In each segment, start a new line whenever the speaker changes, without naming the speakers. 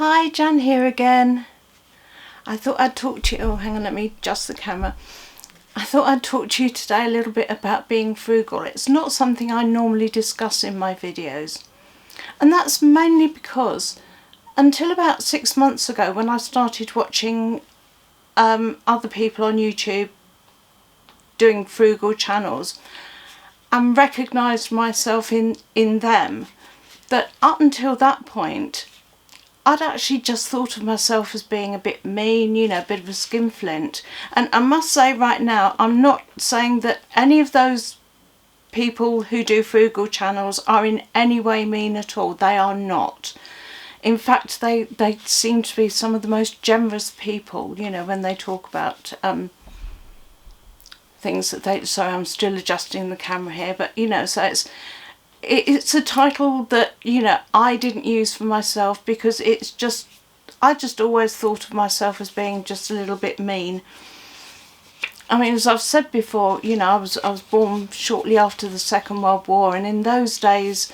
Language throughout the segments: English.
Hi, Jan here again. I thought I'd talk to you, oh hang on, let me adjust the camera. I thought I'd talk to you today a little bit about being frugal. It's not something I normally discuss in my videos. And that's mainly because until about 6 months ago, when I started watching other people on YouTube doing frugal channels and recognised myself in them, that up until that point I'd actually just thought of myself as being a bit mean, you know, a bit of a skinflint. And I must say right now, I'm not saying that any of those people who do frugal channels are in any way mean at all. They are not. In fact, they seem to be some of the most generous people, you know, when they talk about things that they... Sorry, I'm still adjusting the camera here, but, you know, so it's a title that, you know, I didn't use for myself because it's just... I just always thought of myself as being just a little bit mean. I mean, as I've said before, you know, I was born shortly after the Second World War, and in those days...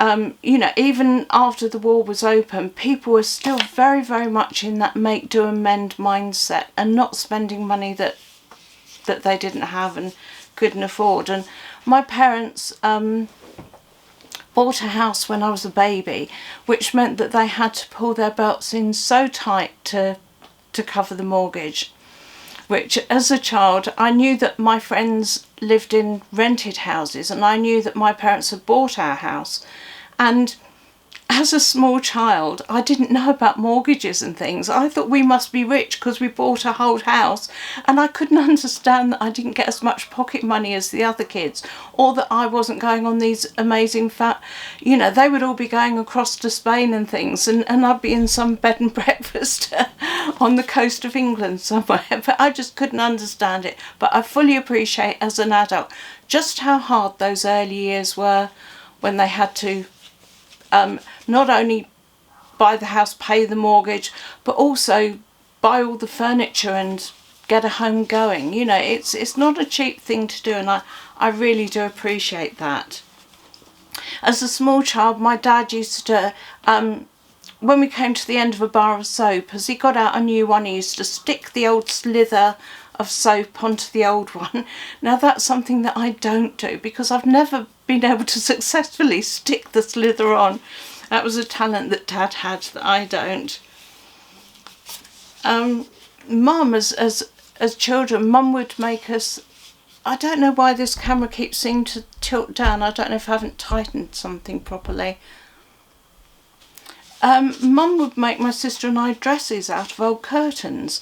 you know, even after the war was open, people were still very, very much in that make, do and mend mindset and not spending money that they didn't have and couldn't afford. And my parents bought a house when I was a baby, which meant that they had to pull their belts in so tight to cover the mortgage. Which, as a child, I knew that my friends lived in rented houses, and I knew that my parents had bought our house. And as a small child, I didn't know about mortgages and things. I thought we must be rich because we bought a whole house, and I couldn't understand that I didn't get as much pocket money as the other kids, or that I wasn't going on these amazing you know, they would all be going across to Spain and things, and I'd be in some bed and breakfast on the coast of England somewhere. But I just couldn't understand it. But I fully appreciate as an adult just how hard those early years were, when they had to not only buy the house, pay the mortgage, but also buy all the furniture and get a home going. You know, it's not a cheap thing to do, and I really do appreciate that. As a small child, my dad used to, when we came to the end of a bar of soap, as he got out a new one, he used to stick the old slither of soap onto the old one. Now that's something that I don't do because I've never been able to successfully stick the slither on. That was a talent that Dad had that I don't. Mum, as children, Mum would make us... I don't know why this camera keeps seeming to tilt down. I don't know if I haven't tightened something properly. Mum would make my sister and I dresses out of old curtains.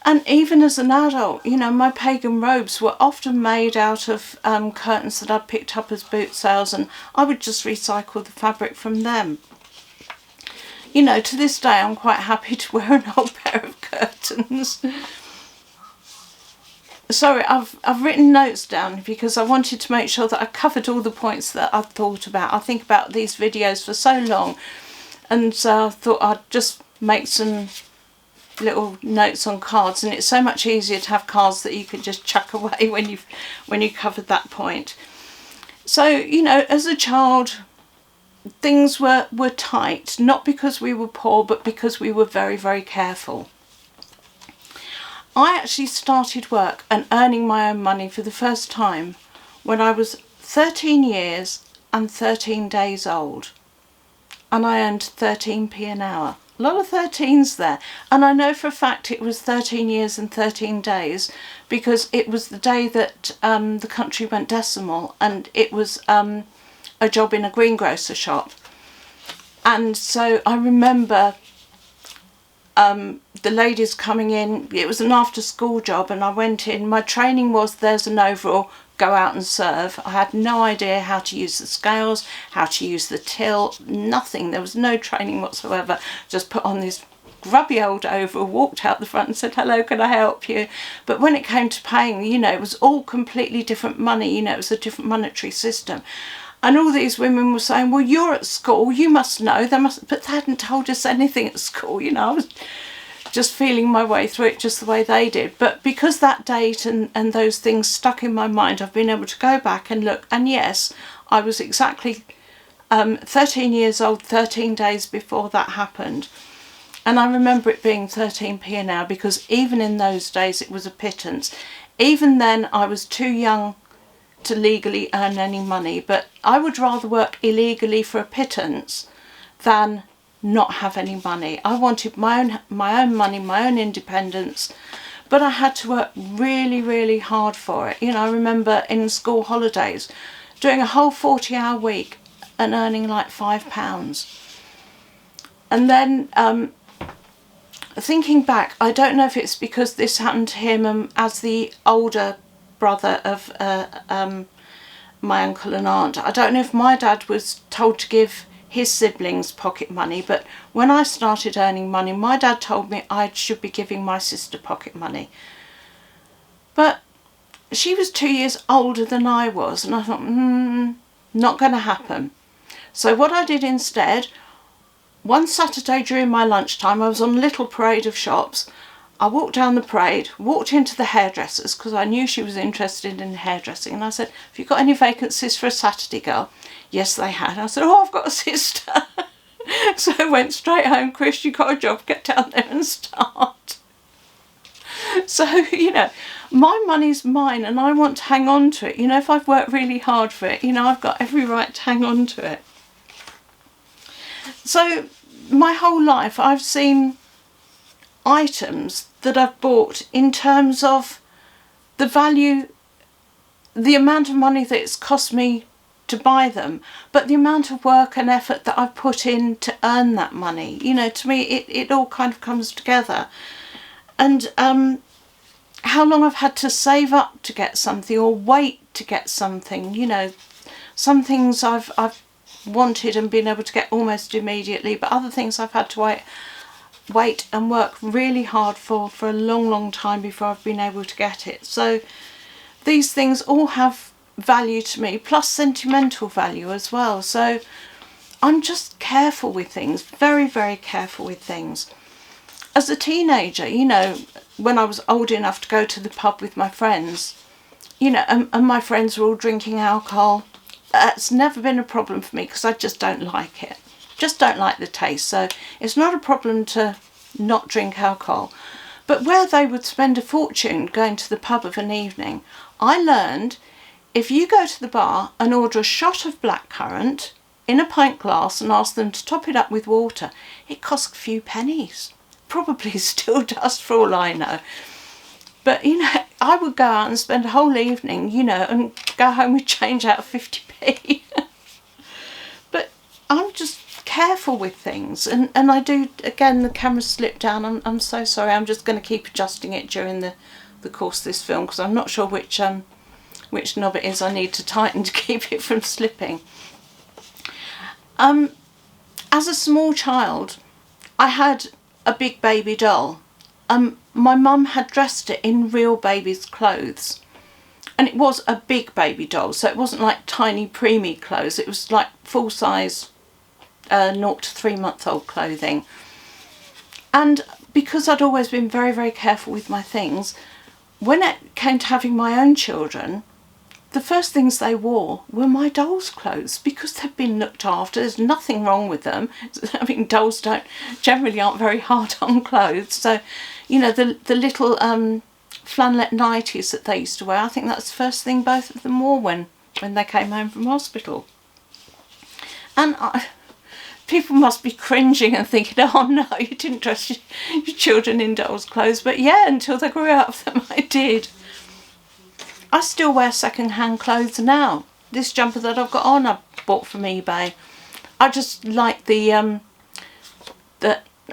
And even as an adult, you know, my pagan robes were often made out of curtains that I'd picked up as boot sales, and I would just recycle the fabric from them. You know, to this day I'm quite happy to wear an old pair of curtains. Sorry, I've written notes down because I wanted to make sure that I covered all the points that I'd thought about. I think about these videos for so long, and so I thought I'd just make some little notes on cards, and it's so much easier to have cards that you can just chuck away when you covered that point. So, you know, as a child, things were tight, not because we were poor, but because we were very, very careful. I actually started work and earning my own money for the first time when I was 13 years and 13 days old, and I earned 13p an hour. A lot of 13s there, and I know for a fact it was 13 years and 13 days because it was the day that the country went decimal, and it was a job in a greengrocer shop. And so I remember the ladies coming in. It was an after school job, and I went in. My training was, there's an overall, go out and serve. I had no idea how to use the scales, how to use the till, nothing. There was no training whatsoever. Just put on this grubby old overall, walked out the front and said, hello, can I help you? But when it came to paying, you know, it was all completely different money. You know, it was a different monetary system. And all these women were saying, well, you're at school, you must know. But they hadn't told us anything at school, you know. I was just feeling my way through it just the way they did. But because that date and those things stuck in my mind, I've been able to go back and look. And yes, I was exactly 13 years old, 13 days before that happened. And I remember it being 13p an hour, because even in those days it was a pittance. Even then I was too young to legally earn any money, but I would rather work illegally for a pittance than not have any money. I wanted my own money, my own independence, but I had to work really, really hard for it. You know, I remember in school holidays doing a whole 40-hour week and earning like £5. And then thinking back, I don't know if it's because this happened to him as the older brother of my uncle and aunt. I don't know if my dad was told to give his siblings pocket money, but when I started earning money, my dad told me I should be giving my sister pocket money. But she was 2 years older than I was, and I thought, not going to happen. So what I did instead, one Saturday during my lunchtime, I was on a little parade of shops. I walked down the parade, walked into the hairdressers, because I knew she was interested in hairdressing, and I said, have you got any vacancies for a Saturday girl? Yes, they had. I said, oh, I've got a sister. So I went straight home. Chris, you got a job, get down there and start. So, you know, my money's mine and I want to hang on to it. You know, if I've worked really hard for it, you know, I've got every right to hang on to it. So my whole life I've seen items that I've bought in terms of the value, the amount of money that it's cost me to buy them, but the amount of work and effort that I've put in to earn that money. You know, to me it all kind of comes together. And how long I've had to save up to get something or wait to get something. You know, some things I've wanted and been able to get almost immediately, but other things I've had to wait and work really hard for a long time before I've been able to get it. So these things all have value to me, plus sentimental value as well. So I'm just careful with things, very, very careful with things. As a teenager, you know, when I was old enough to go to the pub with my friends, you know, and my friends were all drinking alcohol, it's never been a problem for me because I just don't like it. Just don't like the taste. So it's not a problem to not drink alcohol. But where they would spend a fortune going to the pub of an evening, I learned if you go to the bar and order a shot of blackcurrant in a pint glass and ask them to top it up with water, it costs a few pennies. Probably still does for all I know. But, you know, I would go out and spend a whole evening, you know, and go home with change out of 50p. But I'm just careful with things. And I do, again, the camera slipped down. I'm so sorry. I'm just going to keep adjusting it during the course of this film because I'm not sure which knob it is I need to tighten to keep it from slipping. As a small child, I had a big baby doll. My mum had dressed it in real baby's clothes, and it was a big baby doll, so it wasn't like tiny preemie clothes, it was like full size 0 to 3 month old clothing. And because I'd always been very, very careful with my things, when it came to having my own children, the first things they wore were my doll's clothes because they've been looked after. There's nothing wrong with them. I mean, dolls generally aren't very hard on clothes. So, you know, the little flannelette nighties that they used to wear, I think that's the first thing both of them wore when they came home from hospital. And people must be cringing and thinking, oh no, you didn't dress your children in doll's clothes. But yeah, until they grew out of them, I did. I still wear second-hand clothes now. This jumper that I've got on, I bought from eBay. I just like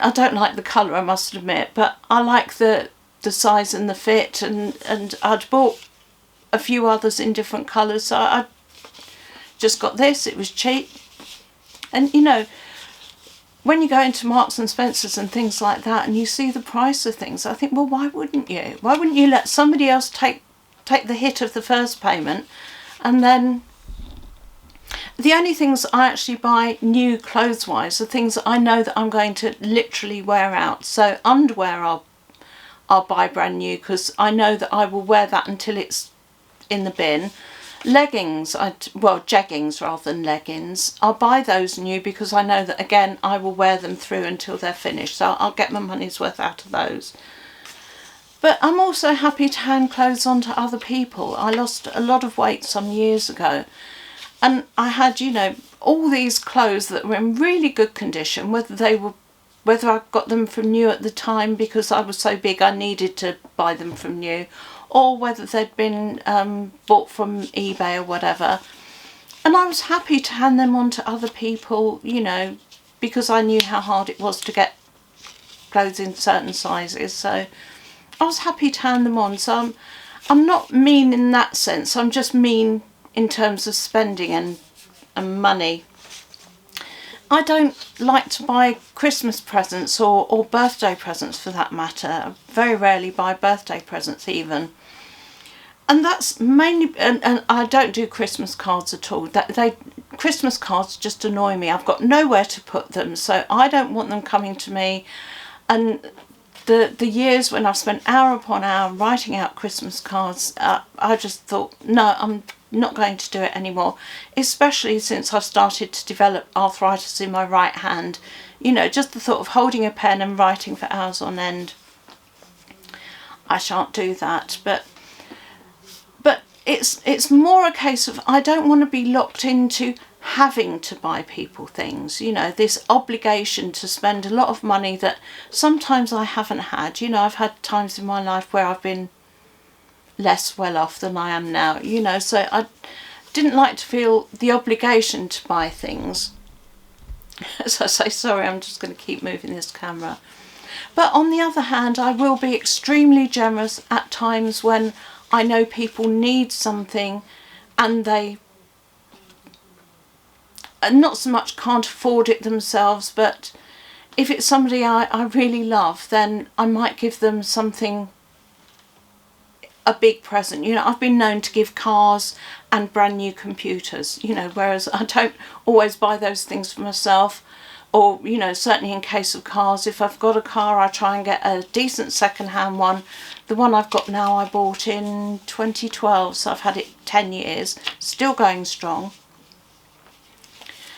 I don't like the colour, I must admit, but I like the size and the fit, and I'd bought a few others in different colours, so I just got this. It was cheap. And, you know, when you go into Marks and Spencer's and things like that and you see the price of things, I think, well, why wouldn't you? Why wouldn't you let somebody else take the hit of the first payment? And then the only things I actually buy new clothes wise are things that I know that I'm going to literally wear out. So underwear I'll buy brand new because I know that I will wear that until it's in the bin. Leggings, well, jeggings rather than leggings, I'll buy those new because I know that, again, I will wear them through until they're finished, so I'll get my money's worth out of those. But I'm also happy to hand clothes on to other people. I lost a lot of weight some years ago, and I had, you know, all these clothes that were in really good condition, whether I got them from new at the time because I was so big I needed to buy them from new, or whether they'd been bought from eBay or whatever. And I was happy to hand them on to other people, you know, because I knew how hard it was to get clothes in certain sizes. So I was happy to hand them on. So I'm not mean in that sense. I'm just mean in terms of spending and money. I don't like to buy Christmas presents or birthday presents for that matter. I very rarely buy birthday presents even. And that's mainly, and I don't do Christmas cards at all. Christmas cards just annoy me. I've got nowhere to put them, so I don't want them coming to me. And the years when I've spent hour upon hour writing out Christmas cards, I just thought, no, I'm not going to do it anymore, especially since I've started to develop arthritis in my right hand. You know, just the thought of holding a pen and writing for hours on end, I shan't do that. But it's more a case of I don't want to be locked into having to buy people things, you know, this obligation to spend a lot of money that sometimes I haven't had. You know, I've had times in my life where I've been less well off than I am now, you know, so I didn't like to feel the obligation to buy things. As I say, sorry, I'm just going to keep moving this camera. But on the other hand, I will be extremely generous at times when I know people need something and they not so much can't afford it themselves, but if it's somebody I really love, then I might give them something, a big present. You know, I've been known to give cars and brand new computers, you know, whereas I don't always buy those things for myself. Or, you know, certainly in case of cars, if I've got a car, I try and get a decent second-hand one. The one I've got now I bought in 2012, so I've had it 10 years, still going strong.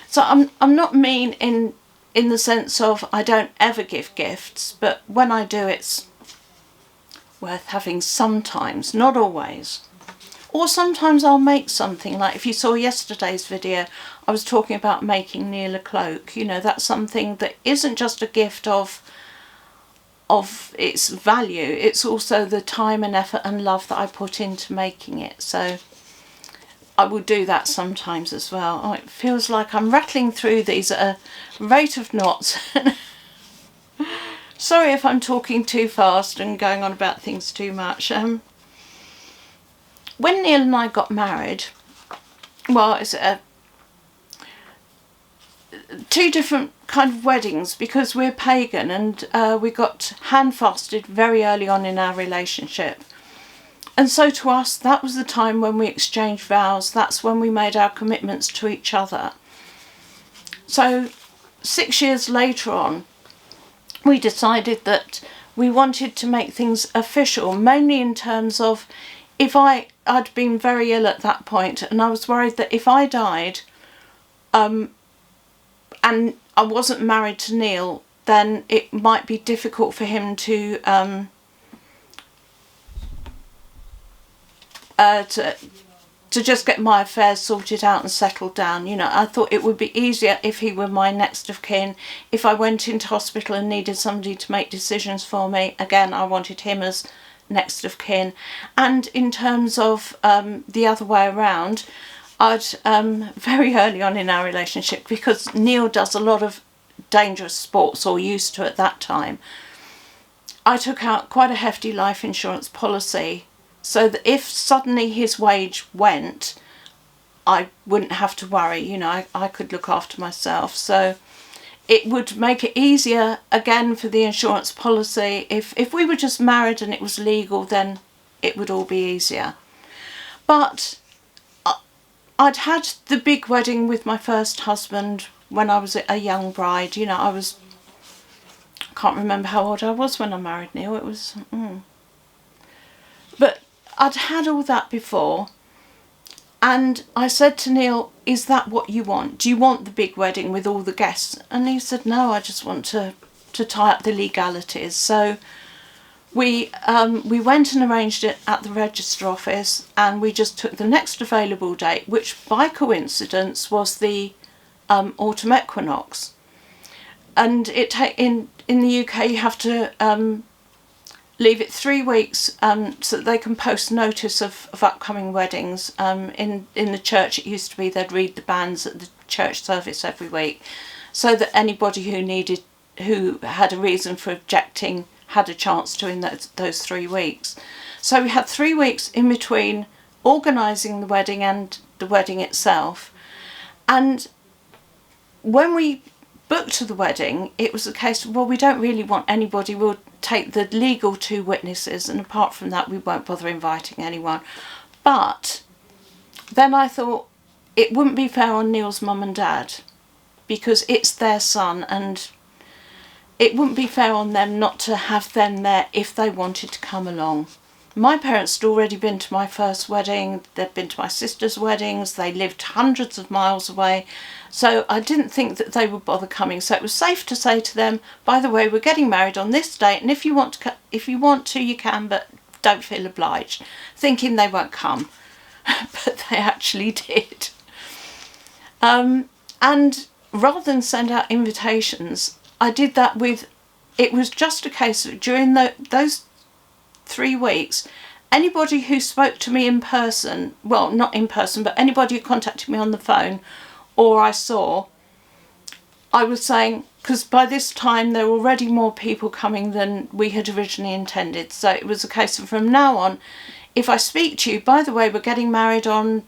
So I'm not mean in the sense of I don't ever give gifts, but when I do, it's worth having sometimes, not always. Or sometimes I'll make something, like if you saw yesterday's video, I was talking about making Neil a cloak. You know, that's something that isn't just a gift of its value, it's also the time and effort and love that I put into making it. So I will do that sometimes as well. Oh, it feels like I'm rattling through these at a rate of knots. Sorry if I'm talking too fast and going on about things too much. When Neil and I got married, well, it's two different kind of weddings because we're pagan, and we got hand-fasted very early on in our relationship. And so to us, that was the time when we exchanged vows. That's when we made our commitments to each other. So 6 years later on, we decided that we wanted to make things official, mainly in terms of if I'd been very ill at that point, and I was worried that if I died and I wasn't married to Neil, then it might be difficult for him to just get my affairs sorted out and settled down. You know, I thought it would be easier if he were my next of kin. If I went into hospital and needed somebody to make decisions for me, again, I wanted him as next of kin. And in terms of the other way around, I'd very early on in our relationship, because Neil does a lot of dangerous sports, or used to at that time, I took out quite a hefty life insurance policy so that if suddenly his wage went, I wouldn't have to worry. You know, I could look after myself. So it would make it easier again for the insurance policy. If we were just married and it was legal, then it would all be easier. But I'd had the big wedding with my first husband when I was a young bride. You know, I can't remember how old I was when I married Neil. It was, but I'd had all that before. And I said to Neil, is that what you want? Do you want the big wedding with all the guests? And he said, no, I just want to tie up the legalities. So we went and arranged it at the register office, and we just took the next available date, which by coincidence was the autumn equinox. And in the UK you have to leave it 3 weeks so that they can post notice of upcoming weddings. In the church it used to be they'd read the banns at the church service every week, so that anybody who had a reason for objecting had a chance to in those 3 weeks. So we had 3 weeks in between organising the wedding and the wedding itself. And when we booked the wedding, it was a case of, well, we don't really want anybody. We'll take the legal 2 witnesses, and apart from that we won't bother inviting anyone. But then I thought it wouldn't be fair on Neil's mum and dad, because it's their son, and it wouldn't be fair on them not to have them there if they wanted to come along. My parents had already been to my first wedding, they'd been to my sister's weddings, they lived hundreds of miles away, so I didn't think that they would bother coming. So it was safe to say to them, by the way, we're getting married on this date, and if you want to, you can, but don't feel obliged, thinking they won't come. But they actually did. And rather than send out invitations, I did that with, it was just a case of during those 3 weeks, anybody who spoke to me in person, well, not in person, but anybody who contacted me on the phone or I saw, I was saying, because by this time there were already more people coming than we had originally intended. So it was a case of, from now on, if I speak to you, by the way, we're getting married on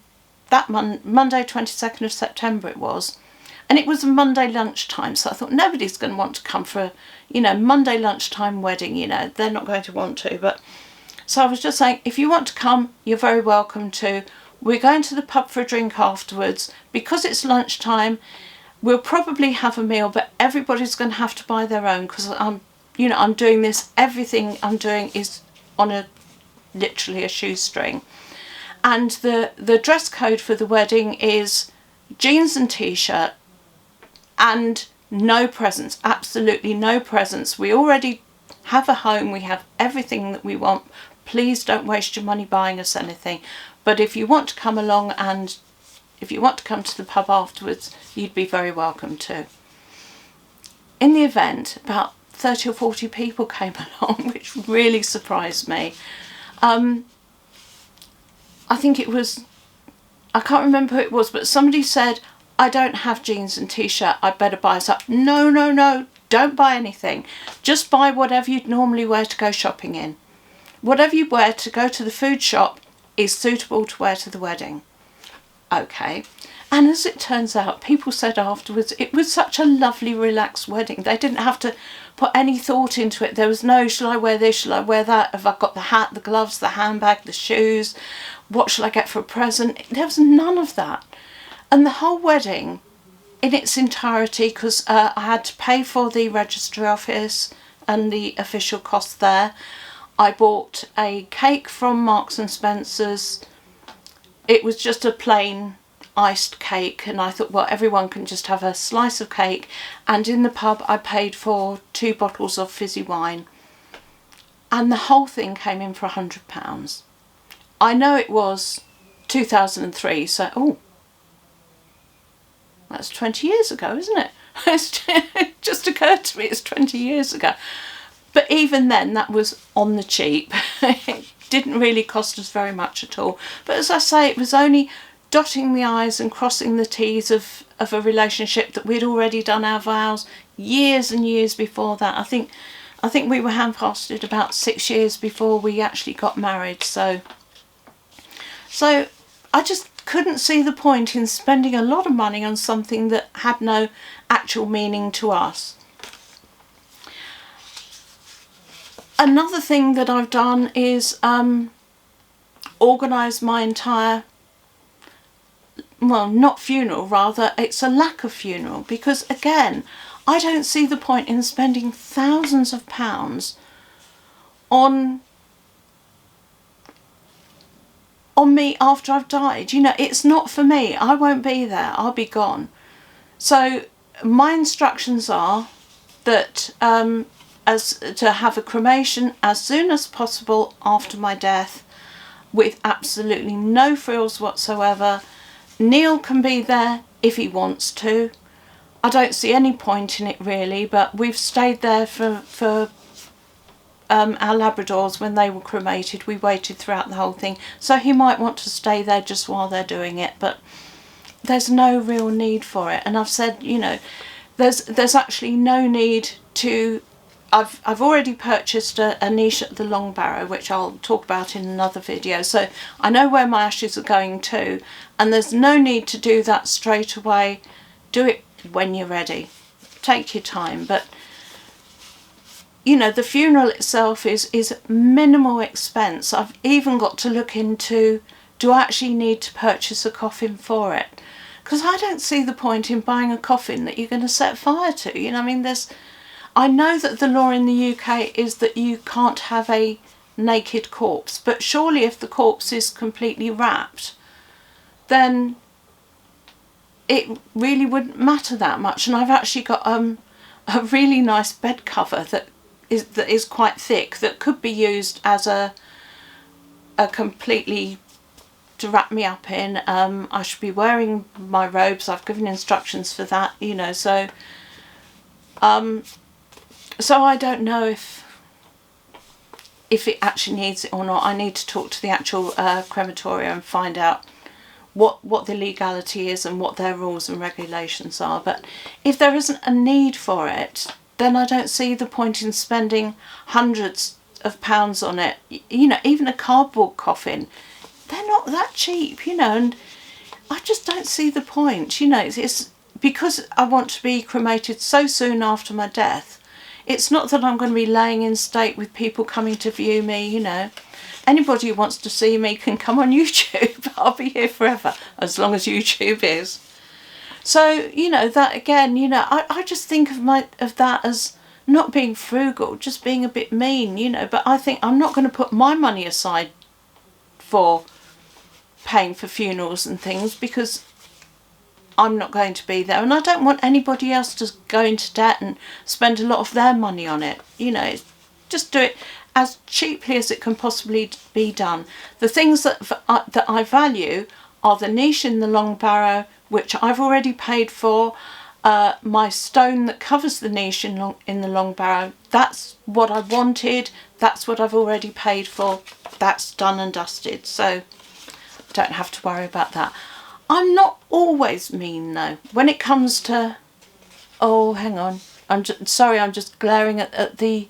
that Monday 22nd of September it was. And it was a Monday lunchtime, so I thought nobody's going to want to come for a, Monday lunchtime wedding, they're not going to want to. But so I was just saying, if you want to come, you're very welcome to. We're going to the pub for a drink afterwards. Because it's lunchtime, we'll probably have a meal, but everybody's going to have to buy their own, because I'm doing this, everything I'm doing is on literally a shoestring. And the dress code for the wedding is jeans and t-shirt, and no presents, absolutely no presents. We already have a home, we have everything that we want. Please don't waste your money buying us anything. But if you want to come along, and if you want to come to the pub afterwards, you'd be very welcome to. In the event, about 30 or 40 people came along, which really surprised me. I think it was, I can't remember who it was, but somebody said, I don't have jeans and t-shirt, I'd better buy us up. No, no, no, don't buy anything. Just buy whatever you'd normally wear to go shopping in. Whatever you wear to go to the food shop is suitable to wear to the wedding. Okay. And as it turns out, people said afterwards, it was such a lovely, relaxed wedding. They didn't have to put any thought into it. There was no, shall I wear this, shall I wear that? Have I got the hat, the gloves, the handbag, the shoes? What shall I get for a present? There was none of that. And the whole wedding in its entirety, because I had to pay for the registry office and the official cost there. I bought a cake from Marks and Spencer's. It was just a plain iced cake, and I thought, well, everyone can just have a slice of cake. And in the pub I paid for 2 bottles of fizzy wine, and the whole thing came in for £100. I know it was 2003, so that's 20 years ago, isn't it? It just occurred to me it's 20 years ago. But even then, that was on the cheap. It didn't really cost us very much at all. But as I say, it was only dotting the I's and crossing the T's of a relationship that we'd already done our vows years and years before that. I think we were handfasted about 6 years before we actually got married. So I just couldn't see the point in spending a lot of money on something that had no actual meaning to us. Another thing that I've done is organise my entire, well, not funeral, rather it's a lack of funeral, because again, I don't see the point in spending thousands of pounds on on me after I've died. You know, it's not for me. I won't be there. I'll be gone. So my instructions are that as to have a cremation as soon as possible after my death, with absolutely no frills whatsoever. Neil can be there if he wants to. I don't see any point in it really, but we've stayed there for our Labradors when they were cremated. We waited throughout the whole thing, so he might want to stay there just while they're doing it, but there's no real need for it. And I've said, you know, there's actually no need to. I've already purchased a niche at the Long Barrow, which I'll talk about in another video, so I know where my ashes are going to, and there's no need to do that straight away. Do it when you're ready. Take your time. But you know, the funeral itself is minimal expense. I've even got to look into, do I actually need to purchase a coffin for it? Because I don't see the point in buying a coffin that you're going to set fire to. You know, I mean, I know that the law in the UK is that you can't have a naked corpse, but surely if the corpse is completely wrapped, then it really wouldn't matter that much. And I've actually got a really nice bed cover that is quite thick, that could be used as a completely to wrap me up in. I should be wearing my robes. I've given instructions for that, you know, so I don't know if it actually needs it or not. I need to talk to the actual crematorium and find out what the legality is and what their rules and regulations are. But if there isn't a need for it, then I don't see the point in spending hundreds of pounds on it. You know, even a cardboard coffin, they're not that cheap, you know, and I just don't see the point. You know, it's because I want to be cremated so soon after my death. It's not that I'm going to be laying in state with people coming to view me, you know. Anybody who wants to see me can come on YouTube. I'll be here forever, as long as YouTube is. So, you know, that again, you know, I just think of that as not being frugal, just being a bit mean, you know. But I think I'm not going to put my money aside for paying for funerals and things, because I'm not going to be there, and I don't want anybody else to go into debt and spend a lot of their money on it. You know, just do it as cheaply as it can possibly be done. The things that I value are the niche in the Long Barrow, which I've already paid for. My stone that covers the niche in the Long Barrow, that's what I wanted. That's what I've already paid for. That's done and dusted, so don't have to worry about that. I'm not always mean though. When it comes to, oh, hang on, I'm just glaring at the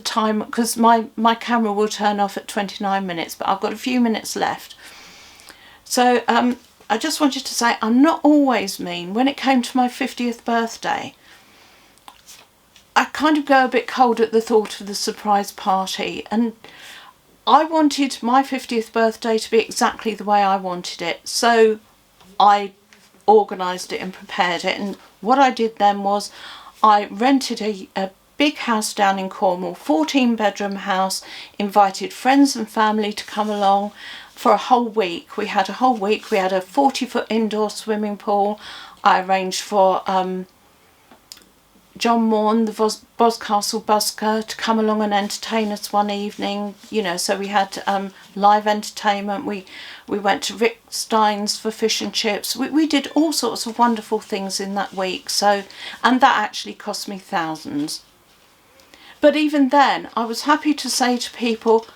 time, because my camera will turn off at 29 minutes, but I've got a few minutes left. So I just wanted to say I'm not always mean. When it came to my 50th birthday, I kind of go a bit cold at the thought of the surprise party, and I wanted my 50th birthday to be exactly the way I wanted it, so I organised it and prepared it. And what I did then was I rented a big house down in Cornwall, 14-bedroom house, invited friends and family to come along for a whole week. We had a whole week. We had a 40-foot indoor swimming pool. I arranged for John Morn, the Boscastle busker, to come along and entertain us one evening, you know, so we had live entertainment. We went to Rick Stein's for fish and chips. We did all sorts of wonderful things in that week, so, and that actually cost me thousands. But even then, I was happy to say to people,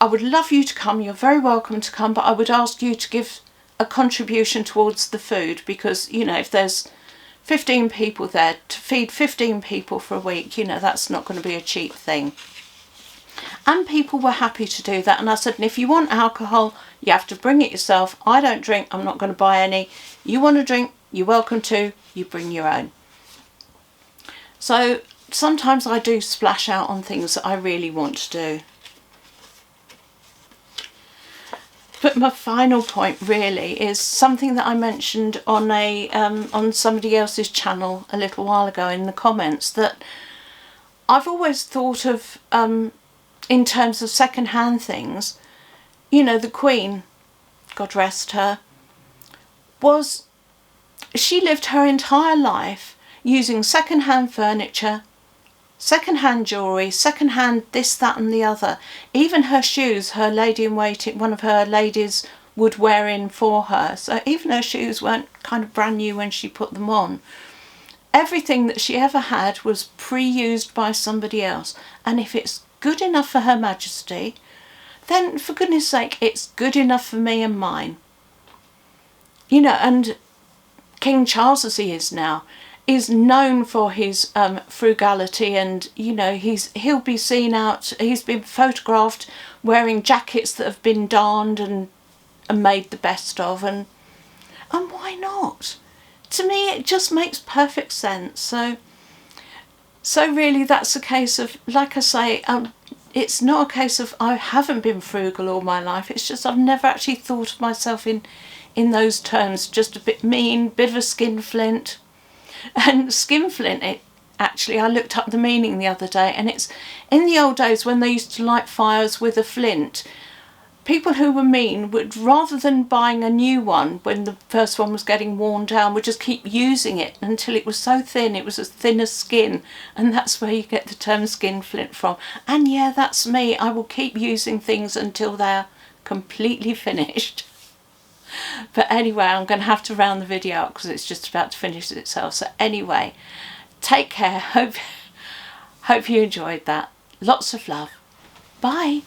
I would love you to come, you're very welcome to come, but I would ask you to give a contribution towards the food, because, you know, if there's 15 people there, to feed 15 people for a week, you know, that's not going to be a cheap thing. And people were happy to do that. And I said, and if you want alcohol, you have to bring it yourself. I don't drink, I'm not going to buy any. You want to drink, you're welcome to, you bring your own. So sometimes I do splash out on things that I really want to do. But my final point really is something that I mentioned on on somebody else's channel a little while ago in the comments, that I've always thought of in terms of second-hand things. You know, the Queen, God rest her, was she lived her entire life using second-hand furniture, second-hand jewellery, second-hand this, that and the other. Even her shoes, her lady-in-waiting, one of her ladies would wear in for her. So even her shoes weren't kind of brand new when she put them on. Everything that she ever had was pre-used by somebody else. And if it's good enough for Her Majesty, then for goodness sake, it's good enough for me and mine. You know, and King Charles, as he is now, is known for his frugality, and you know, he'll be seen out, he's been photographed wearing jackets that have been darned and made the best of, and why not? To me it just makes perfect sense. So really that's a case of, like I say, it's not a case of I haven't been frugal all my life, it's just I've never actually thought of myself in those terms, just a bit mean, bit of a skinflint. And skinflint, actually, I looked up the meaning the other day, and it's in the old days when they used to light fires with a flint, people who were mean would, rather than buying a new one when the first one was getting worn down, would just keep using it until it was so thin, it was as thin as skin, and that's where you get the term skinflint from. And yeah, that's me. I will keep using things until they're completely finished. But anyway, I'm going to have to round the video up because it's just about to finish itself. So anyway, take care. Hope you enjoyed that. Lots of love. Bye.